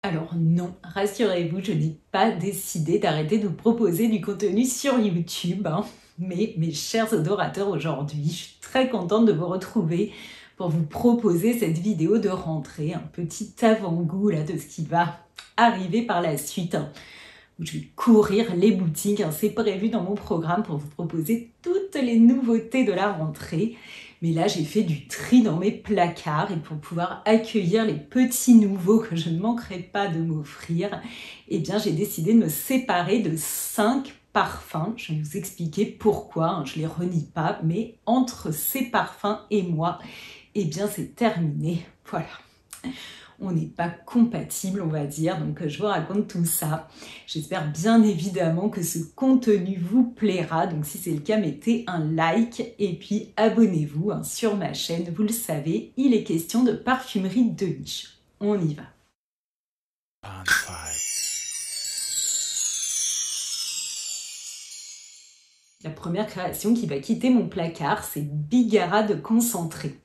Alors non, rassurez-vous, je n'ai pas décidé d'arrêter de vous proposer du contenu sur YouTube, Mais mes chers adorateurs, aujourd'hui, je suis très contente de vous retrouver pour vous proposer cette vidéo de rentrée, un petit avant-goût là, de ce qui va arriver par la suite. Je vais courir les boutiques, c'est prévu dans mon programme pour vous proposer toutes les nouveautés de la rentrée. Mais là, j'ai fait du tri dans mes placards et pour pouvoir accueillir les petits nouveaux que je ne manquerai pas de m'offrir, eh bien, j'ai décidé de me séparer de 5 parfums. Je vais vous expliquer pourquoi, je ne les renie pas, mais entre ces parfums et moi, eh bien, c'est terminé. Voilà. On n'est pas compatibles, on va dire, donc je vous raconte tout ça. J'espère bien évidemment que ce contenu vous plaira, donc si c'est le cas, mettez un like et puis abonnez-vous sur ma chaîne. Vous le savez, il est question de parfumerie de niche. On y va. La première création qui va quitter mon placard, c'est Bigarade Concentré.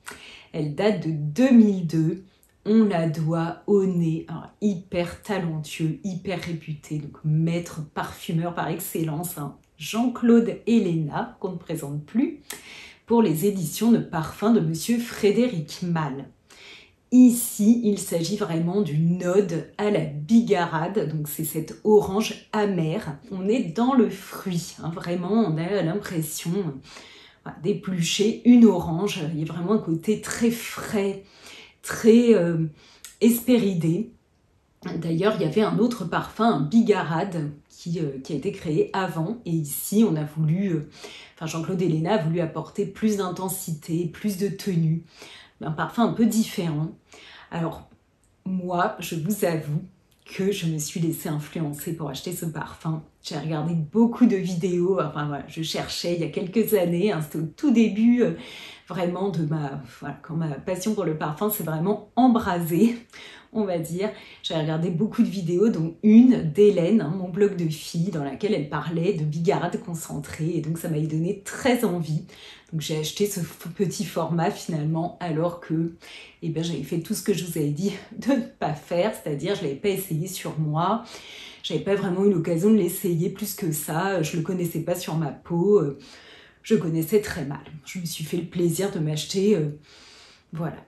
Elle date de 2002. On la doit au nez, hyper talentueux, hyper réputé, donc maître parfumeur par excellence, Jean-Claude Ellena, qu'on ne présente plus, pour les éditions de parfums de Monsieur Frédéric Malle. Ici, il s'agit vraiment d'une ode à la bigarade, donc c'est cette orange amère. On est dans le fruit, vraiment, on a l'impression d'éplucher une orange. Il y a vraiment un côté très frais, très hespéridé. D'ailleurs, il y avait un autre parfum, un bigarade, qui a été créé avant. Et ici, on a voulu, Jean-Claude Ellena a voulu apporter plus d'intensité, plus de tenue. Un parfum un peu différent. Alors, moi, je vous avoue que je me suis laissée influencer pour acheter ce parfum. J'ai regardé beaucoup de vidéos, je cherchais il y a quelques années, c'était au tout début vraiment de quand ma passion pour le parfum s'est vraiment embrasée, on va dire. J'ai regardé beaucoup de vidéos, dont une d'Hélène, mon blog de filles, dans laquelle elle parlait de bigarade concentrée, et donc ça m'a donné très envie. Donc j'ai acheté ce petit format finalement, alors que j'avais fait tout ce que je vous avais dit de ne pas faire, c'est-à-dire je ne l'avais pas essayé sur moi, je n'avais pas vraiment eu l'occasion de l'essayer plus que ça, je ne le connaissais pas sur ma peau, je connaissais très mal. Je me suis fait le plaisir de m'acheter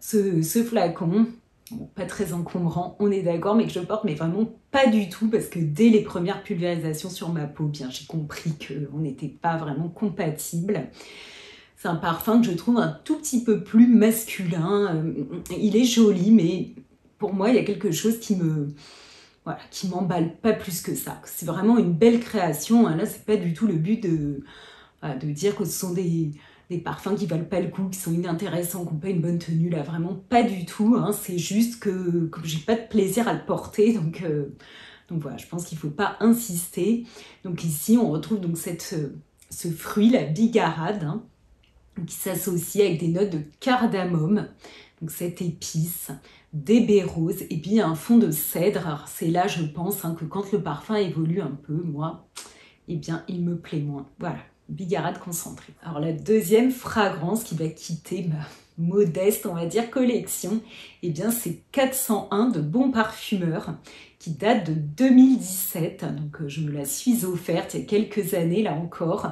ce flacon, bon, pas très encombrant, on est d'accord, mais que je porte mais vraiment pas du tout, parce que dès les premières pulvérisations sur ma peau, j'ai compris qu'on n'était pas vraiment compatibles. C'est un parfum que je trouve un tout petit peu plus masculin. Il est joli, mais pour moi, il y a quelque chose qui m'emballe pas plus que ça. C'est vraiment une belle création. Là, c'est pas du tout le but de dire que ce sont des parfums qui valent pas le coup, qui sont inintéressants, qui n'ont pas une bonne tenue. Là, vraiment pas du tout. C'est juste que j'ai pas de plaisir à le porter. Donc voilà, je pense qu'il faut pas insister. Donc ici, on retrouve donc ce fruit, la bigarade, qui s'associe avec des notes de cardamome, donc cette épice, des baies roses, et puis un fond de cèdre. Alors c'est là, je pense, que quand le parfum évolue un peu, moi, il me plaît moins. Voilà, bigarade concentrée. Alors la deuxième fragrance qui va quitter ma modeste, on va dire, collection, c'est 401 de Bon Parfumeur, qui date de 2017, donc je me la suis offerte il y a quelques années, là encore.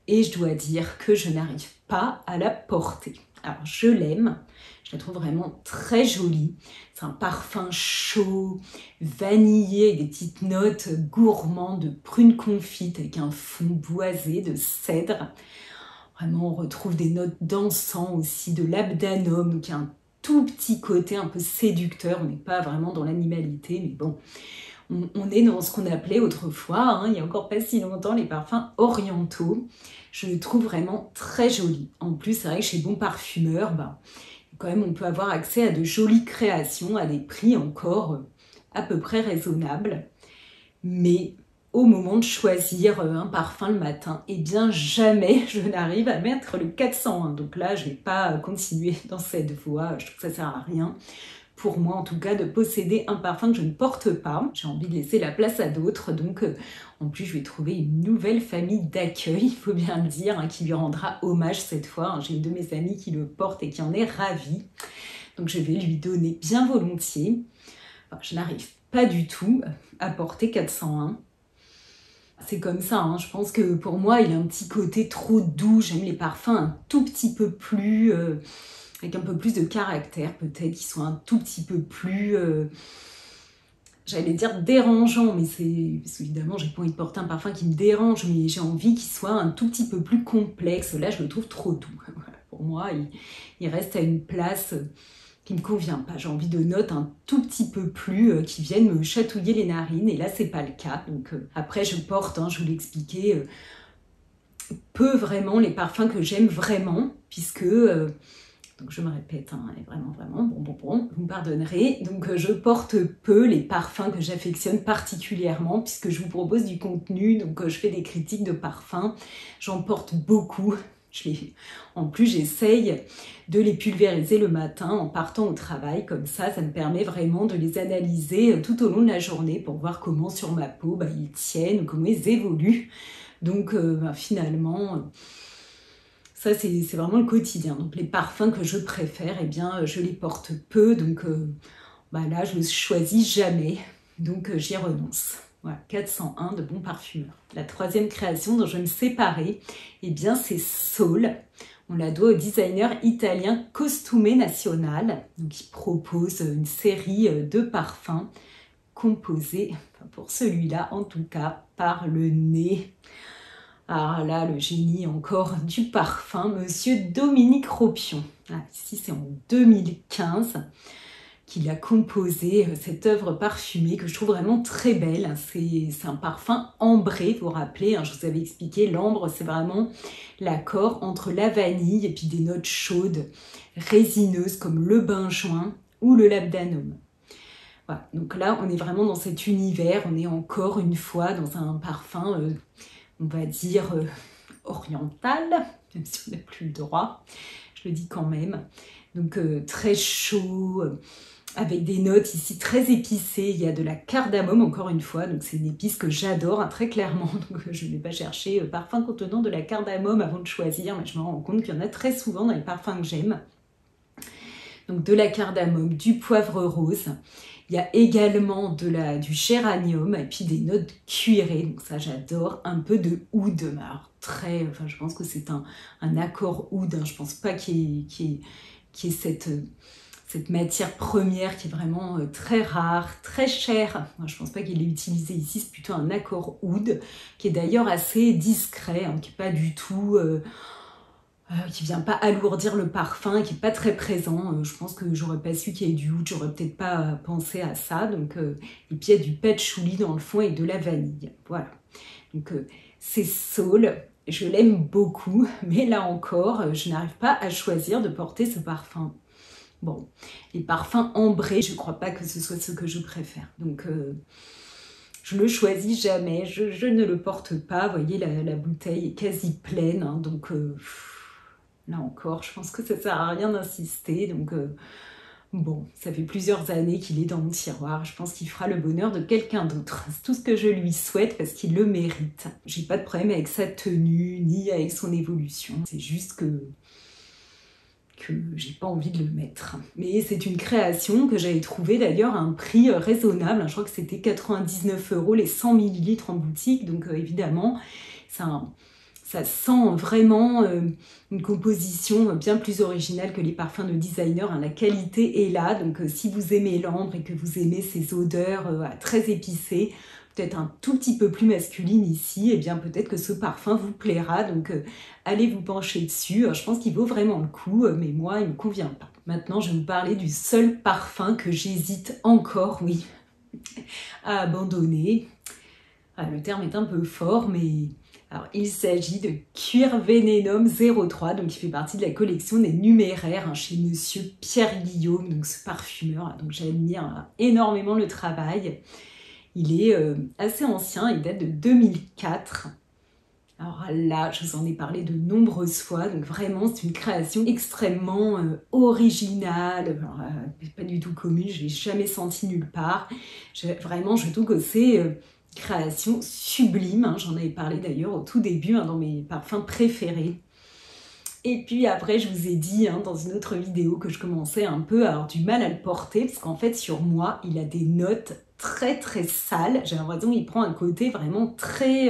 Et je dois dire que je n'arrive pas à la porter. Alors je l'aime, je la trouve vraiment très jolie. C'est un parfum chaud, vanillé, avec des petites notes gourmandes de prune confite, avec un fond boisé de cèdre. Vraiment, on retrouve des notes d'encens aussi, de labdanum, qui a un tout petit côté un peu séducteur. On n'est pas vraiment dans l'animalité, mais bon, on est dans ce qu'on appelait autrefois, il n'y a encore pas si longtemps, les parfums orientaux. Je le trouve vraiment très joli. En plus, c'est vrai que chez Bon Parfumeur, quand même, on peut avoir accès à de jolies créations, à des prix encore à peu près raisonnables. Mais au moment de choisir un parfum le matin, jamais je n'arrive à mettre le 401. Donc là, je ne vais pas continuer dans cette voie, je trouve que ça ne sert à rien. Pour moi en tout cas, de posséder un parfum que je ne porte pas. J'ai envie de laisser la place à d'autres, donc en plus je vais trouver une nouvelle famille d'accueil, il faut bien le dire, qui lui rendra hommage cette fois. J'ai une de mes amies qui le porte et qui en est ravie, donc je vais lui donner bien volontiers. Je n'arrive pas du tout à porter 401. C'est comme ça, hein. Je pense que pour moi, il a un petit côté trop doux. J'aime les parfums un tout petit peu plus... avec un peu plus de caractère, peut-être, qui soient un tout petit peu plus... j'allais dire dérangeant, mais c'est... Parce qu'évidemment, j'ai pas envie de porter un parfum qui me dérange, mais j'ai envie qu'il soit un tout petit peu plus complexe. Là, je le trouve trop doux. Voilà. Pour moi, il reste à une place qui me convient pas. J'ai envie de notes un tout petit peu plus qui viennent me chatouiller les narines, et là, c'est pas le cas. Donc après, je porte, hein, je vous l'ai expliqué, peu vraiment les parfums que j'aime vraiment, puisque... donc je me répète, hein, vraiment, bon, vous me pardonnerez. Donc je porte peu les parfums que j'affectionne particulièrement, puisque je vous propose du contenu, donc je fais des critiques de parfums, j'en porte beaucoup. En plus, j'essaye de les pulvériser le matin en partant au travail, comme ça me permet vraiment de les analyser tout au long de la journée pour voir comment sur ma peau ils tiennent, comment ils évoluent. Donc finalement... ça, c'est vraiment le quotidien. Donc, les parfums que je préfère, eh bien, je les porte peu. Donc, là, je ne choisis jamais. Donc, j'y renonce. Voilà, 401 de bons parfumeurs. La troisième création dont je vais me séparer, eh bien, c'est Soul. On la doit au designer italien Costume Nazionale. Donc, il propose une série de parfums composés, enfin, pour celui-là, en tout cas, par le nez. Ah là, le génie encore du parfum, monsieur Dominique Ropion. Ah, ici, c'est en 2015 qu'il a composé cette œuvre parfumée que je trouve vraiment très belle. C'est un parfum ambré, vous vous rappelez, hein, je vous avais expliqué, l'ambre, c'est vraiment l'accord entre la vanille et puis des notes chaudes, résineuses comme le benjoin ou le labdanum. Voilà, donc là, on est vraiment dans cet univers, on est encore une fois dans un parfum... on va dire oriental, même si on n'a plus le droit, je le dis quand même. Donc très chaud, avec des notes ici très épicées. Il y a de la cardamome encore une fois, donc c'est une épice que j'adore hein, très clairement. Donc je ne vais pas chercher parfum contenant de la cardamome avant de choisir, mais je me rends compte qu'il y en a très souvent dans les parfums que j'aime. Donc de la cardamome, du poivre rose. Il y a également du géranium et puis des notes cuirées, donc ça j'adore, un peu de oud, alors je pense que c'est un accord oud, hein. Je pense pas qu'il y ait cette matière première qui est vraiment très rare, très chère. Moi, je pense pas qu'il l'ait utilisé ici, c'est plutôt un accord oud qui est d'ailleurs assez discret, hein, qui n'est pas du tout... qui vient pas alourdir le parfum, qui est pas très présent. Je pense que j'aurais pas su qu'il y ait du oud, j'aurais peut-être pas pensé à ça. Donc, et puis il y a du patchouli dans le fond et de la vanille. Voilà. Donc c'est Soul, je l'aime beaucoup, mais là encore, je n'arrive pas à choisir de porter ce parfum. Bon, les parfums ambrés, je crois pas que ce soit ce que je préfère. Donc je le choisis jamais, je ne le porte pas. Vous voyez, la bouteille est quasi pleine, hein, donc... là encore, je pense que ça ne sert à rien d'insister. Donc, bon, ça fait plusieurs années qu'il est dans mon tiroir. Je pense qu'il fera le bonheur de quelqu'un d'autre. C'est tout ce que je lui souhaite parce qu'il le mérite. J'ai pas de problème avec sa tenue, ni avec son évolution. C'est juste que j'ai pas envie de le mettre. Mais c'est une création que j'avais trouvée d'ailleurs à un prix raisonnable. Je crois que c'était 99 € les 100 ml en boutique. Donc, évidemment, ça sent vraiment une composition bien plus originale que les parfums de designer. Hein. La qualité est là, donc si vous aimez l'ambre et que vous aimez ces odeurs très épicées, peut-être un tout petit peu plus masculine ici, et bien peut-être que ce parfum vous plaira. Donc allez vous pencher dessus. Je pense qu'il vaut vraiment le coup, mais moi, il ne me convient pas. Maintenant, je vais vous parler du seul parfum que j'hésite encore, oui, à abandonner. Ah, le terme est un peu fort, mais... alors, il s'agit de Cuir Vénénum 03, donc qui fait partie de la collection des numéraires hein, chez Monsieur Pierre Guillaume, donc ce parfumeur, donc j'admire énormément le travail. Il est assez ancien, il date de 2004. Alors là, je vous en ai parlé de nombreuses fois, donc vraiment c'est une création extrêmement originale, pas du tout commune, je ne l'ai jamais senti nulle part. Vraiment, je trouve que c'est... création sublime, hein, j'en avais parlé d'ailleurs au tout début, hein, dans mes parfums préférés. Et puis après, je vous ai dit dans une autre vidéo que je commençais un peu à avoir du mal à le porter parce qu'en fait, sur moi, il a des notes très très sales. J'ai l'impression qu'il prend un côté vraiment très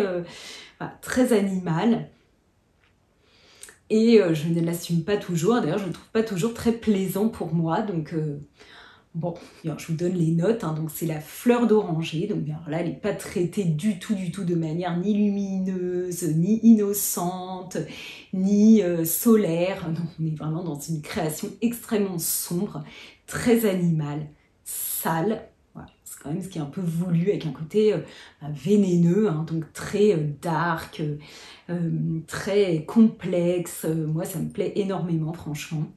animal. Et je ne l'assume pas toujours. D'ailleurs, je ne le trouve pas toujours très plaisant pour moi. Donc, bon, alors, je vous donne les notes. Donc, c'est la fleur d'oranger. Donc, bien, là, elle n'est pas traitée du tout de manière ni lumineuse, ni innocente, ni solaire. Non, on est vraiment dans une création extrêmement sombre, très animale, sale. Voilà, c'est quand même ce qui est un peu voulu, avec un côté vénéneux, donc très dark, très complexe. Moi, ça me plaît énormément, franchement.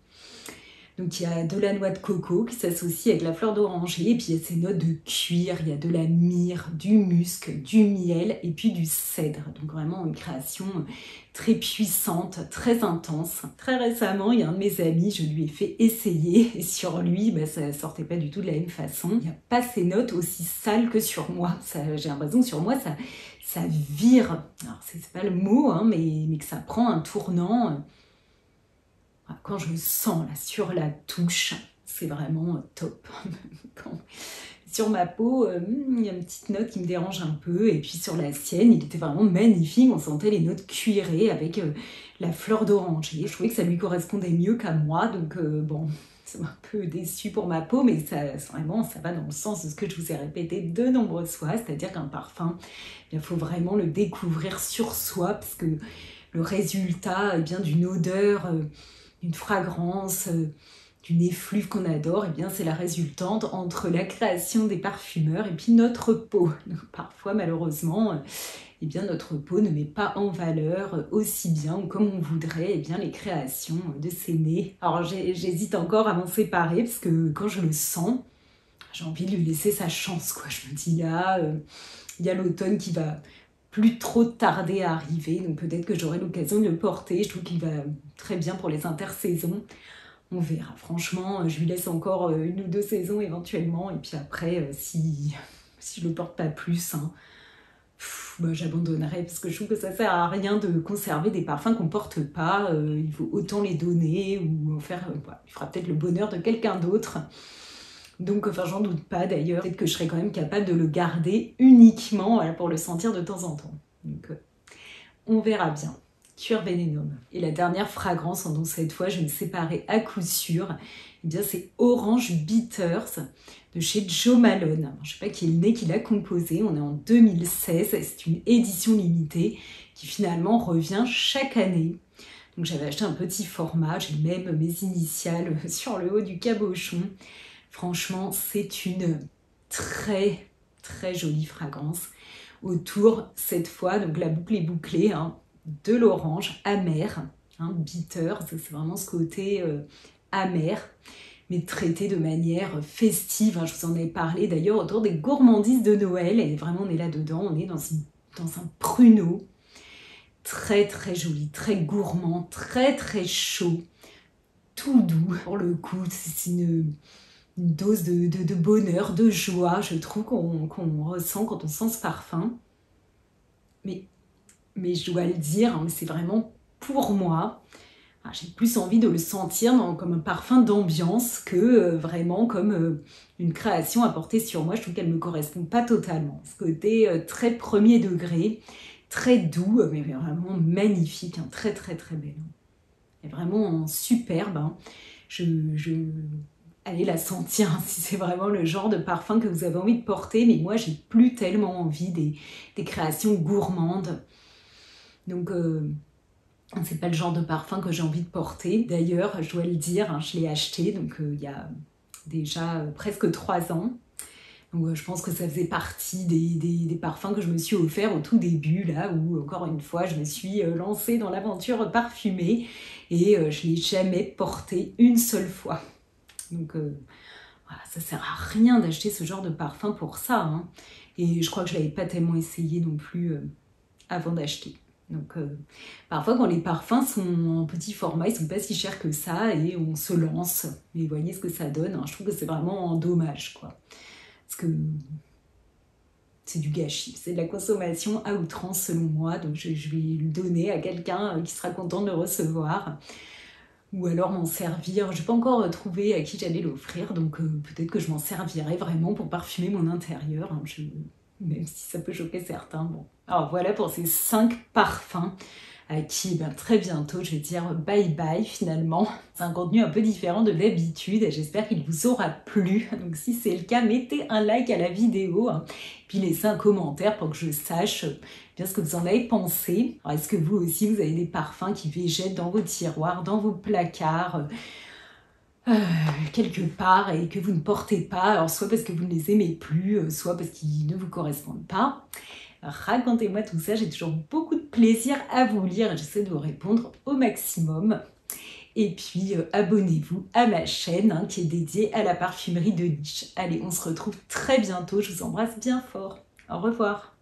Donc il y a de la noix de coco qui s'associe avec la fleur d'oranger, et puis il y a ces notes de cuir, il y a de la myrrhe, du musc, du miel et puis du cèdre. Donc vraiment une création très puissante, très intense. Très récemment, il y a un de mes amis, je lui ai fait essayer, et sur lui, ça sortait pas du tout de la même façon. Il n'y a pas ces notes aussi sales que sur moi. J'ai l'impression que sur moi, ça vire. Alors c'est pas le mot, mais que ça prend un tournant. Quand je le sens là sur la touche, c'est vraiment top. Sur ma peau, il y a une petite note qui me dérange un peu. Et puis sur la sienne, il était vraiment magnifique. On sentait les notes cuirées avec la fleur d'oranger. Je trouvais que ça lui correspondait mieux qu'à moi. Donc bon, c'est un peu déçu pour ma peau, mais ça va dans le sens de ce que je vous ai répété de nombreuses fois. C'est-à-dire qu'un parfum, il faut vraiment le découvrir sur soi, parce que le résultat d'une odeur... d'une fragrance, d'une effluve qu'on adore, et bien c'est la résultante entre la création des parfumeurs et puis notre peau. Donc, parfois, malheureusement, bien notre peau ne met pas en valeur aussi bien ou comme on voudrait bien les créations de ces nez. Alors j'hésite encore à m'en séparer parce que quand je le sens, j'ai envie de lui laisser sa chance, quoi. Je me dis là, il y a l'automne qui va plus trop tarder à arriver, donc peut-être que j'aurai l'occasion de le porter. Je trouve qu'il va très bien pour les intersaisons. On verra, franchement, je lui laisse encore 1 ou 2 saisons éventuellement, et puis après, si je le porte pas plus, j'abandonnerai, parce que je trouve que ça sert à rien de conserver des parfums qu'on porte pas. Il faut autant les donner ou faire, il fera peut-être le bonheur de quelqu'un d'autre. Donc, j'en doute pas d'ailleurs. Peut-être que je serais quand même capable de le garder uniquement pour le sentir de temps en temps. Donc, on verra bien. Cuir Vénénum. Et la dernière fragrance dont cette fois je me séparais à coup sûr, c'est Orange Bitters de chez Jo Malone. Alors, je ne sais pas qui est le nez qui l'a composé. On est en 2016. C'est une édition limitée qui finalement revient chaque année. Donc, j'avais acheté un petit format. J'ai même mes initiales sur le haut du cabochon. Franchement, c'est une très très jolie fragrance. Autour, cette fois, donc la boucle est bouclée, de l'orange amer, bitter, c'est vraiment ce côté amer, mais traité de manière festive. Je vous en ai parlé d'ailleurs autour des gourmandises de Noël, et vraiment on est là-dedans, on est dans un pruneau, très très joli, très gourmand, très très chaud, tout doux. Pour le coup, c'est une dose de bonheur, de joie, je trouve qu'on ressent quand on sent ce parfum. Mais je dois le dire, c'est vraiment pour moi. J'ai plus envie de le sentir comme un parfum d'ambiance que vraiment comme une création à porter sur moi. Je trouve qu'elle ne me correspond pas totalement. Ce côté très premier degré, très doux, mais vraiment magnifique, très très très belle. Elle est vraiment superbe. Allez la sentir si c'est vraiment le genre de parfum que vous avez envie de porter, mais moi j'ai plus tellement envie des créations gourmandes. Donc c'est pas le genre de parfum que j'ai envie de porter. D'ailleurs, je dois le dire, je l'ai acheté donc il y a déjà presque 3 ans. Donc je pense que ça faisait partie des parfums que je me suis offert au tout début, là où encore une fois je me suis lancée dans l'aventure parfumée, et je ne l'ai jamais porté une seule fois. Donc voilà, ça sert à rien d'acheter ce genre de parfum pour ça. Et je crois que je ne l'avais pas tellement essayé non plus avant d'acheter. Donc parfois quand les parfums sont en petit format, ils ne sont pas si chers que ça, et on se lance. Mais vous voyez ce que ça donne. Je trouve que c'est vraiment dommage, quoi. Parce que c'est du gâchis, c'est de la consommation à outrance selon moi, donc je vais le donner à quelqu'un qui sera content de le recevoir. Ou alors m'en servir, je n'ai pas encore trouvé à qui j'allais l'offrir, donc peut-être que je m'en servirai vraiment pour parfumer mon intérieur, hein, même si ça peut choquer certains. Bon. Alors voilà pour ces 5 parfums à qui très bientôt je vais dire bye bye finalement. C'est un contenu un peu différent de d'habitude et j'espère qu'il vous aura plu. Donc si c'est le cas, mettez un like à la vidéo, hein, puis laissez un commentaire pour que je sache bien ce que vous en avez pensé. Alors est-ce que vous aussi vous avez des parfums qui végètent dans vos tiroirs, dans vos placards quelque part et que vous ne portez pas, alors soit parce que vous ne les aimez plus, soit parce qu'ils ne vous correspondent pas. Racontez-moi tout ça, j'ai toujours beaucoup de plaisir à vous lire et j'essaie de vous répondre au maximum. Et puis abonnez-vous à ma chaîne hein, qui est dédiée à la parfumerie de niche. Allez, on se retrouve très bientôt, je vous embrasse bien fort. Au revoir.